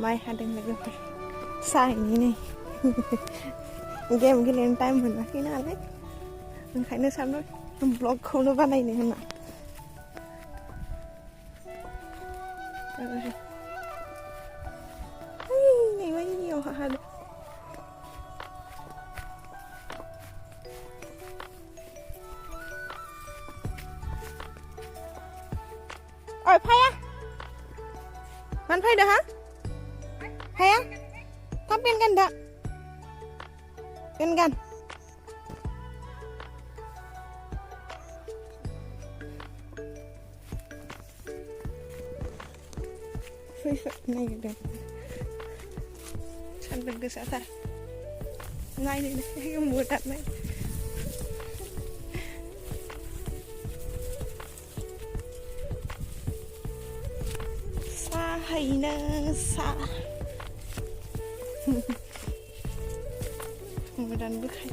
माइ हादों लोगोफोर साहैनि नै गेम गेलेनो टाइम मोनाखै नालाय ओंखायनो सानबाय ब्लगखौनो बानायनो होनना नै बायदियाव हादों ओइ फाया मानो फैदो हा फाया थाब पेन गान दा पेन गान फैसा नागिरदों सान्दुं गोसाथार नायनो मोदानाय साहैनो सा मोदान बोखाय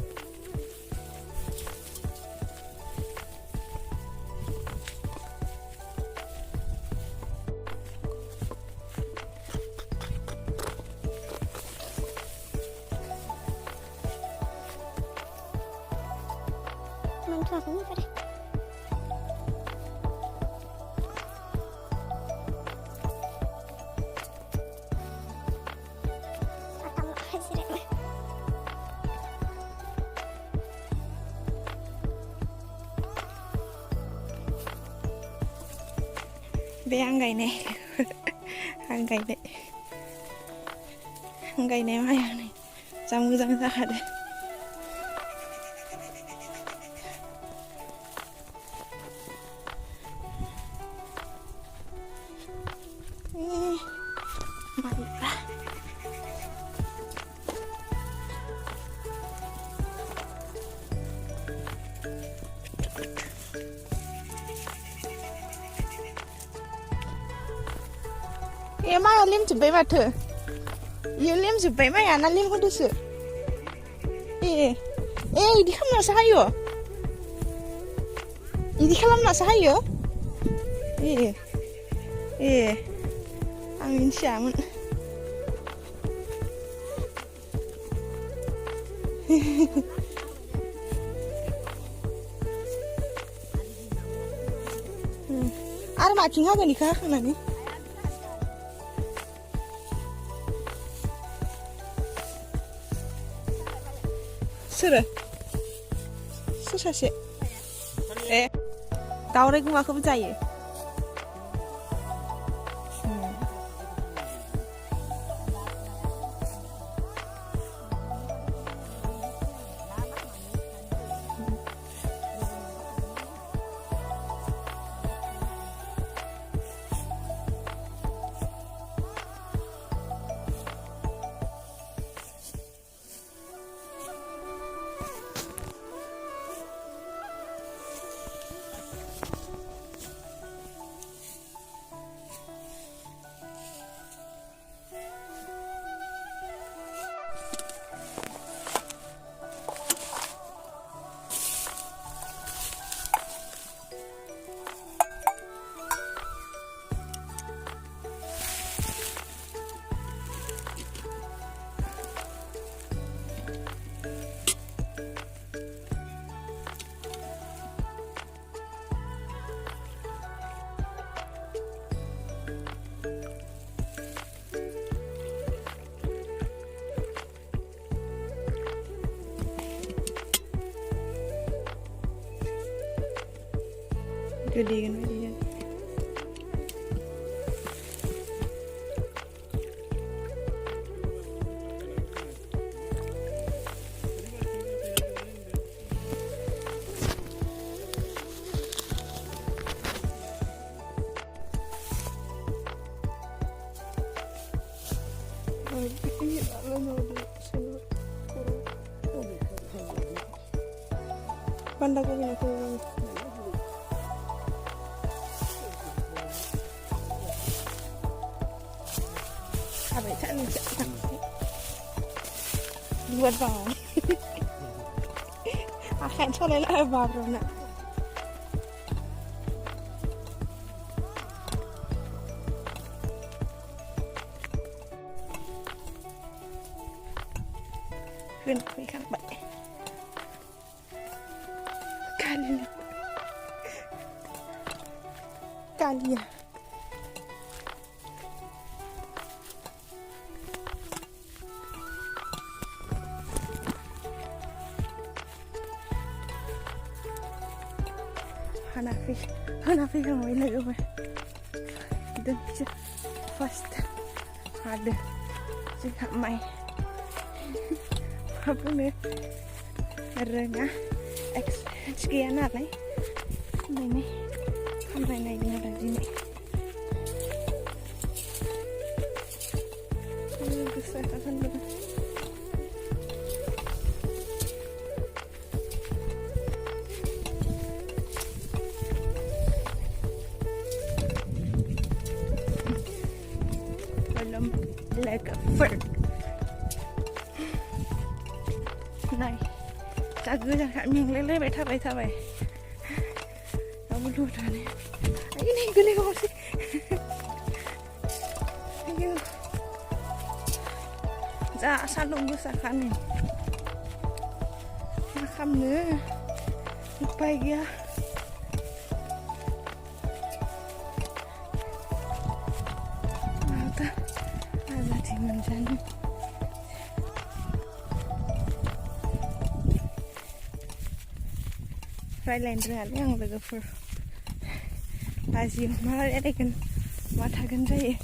Mantuaku pada. Atau hasil mah. Be ang gaynay ang gaynay maya nih jam sakade baiklah माया लेमजोब्बाय माथो इयो लेमजोब्बाय माया ना लेमहोदोसो इदि खालामनासो हायो इदि खालामनासो हायो आं मिथियामोन आरो माथिं हागोन इखो हाखांनानै सोरो सोर सासे दावराय गुमाखौबो जायो gede kan dia Banda ko gina ko abay tan luar bawah akan soleh lah baru nak फैखांबाय Kaliya Hanafi kamu ini apa? Dan first ada juga mai apa nih? Karena sekian apa? Ini kamera ini ada di sini. Ini besar kan betul. Like a bird. Này, cha cứ ra cả mình lên bài thắp vậy. Nó muốn lùi ra này. Cái này cứ lên con đi. Ayo. Dạ, sao lùng như sao khăn này. Nó khăm nữa. Bay kìa. Menjadi Thailand yang logofor Lazio malah ada kan mata kan saya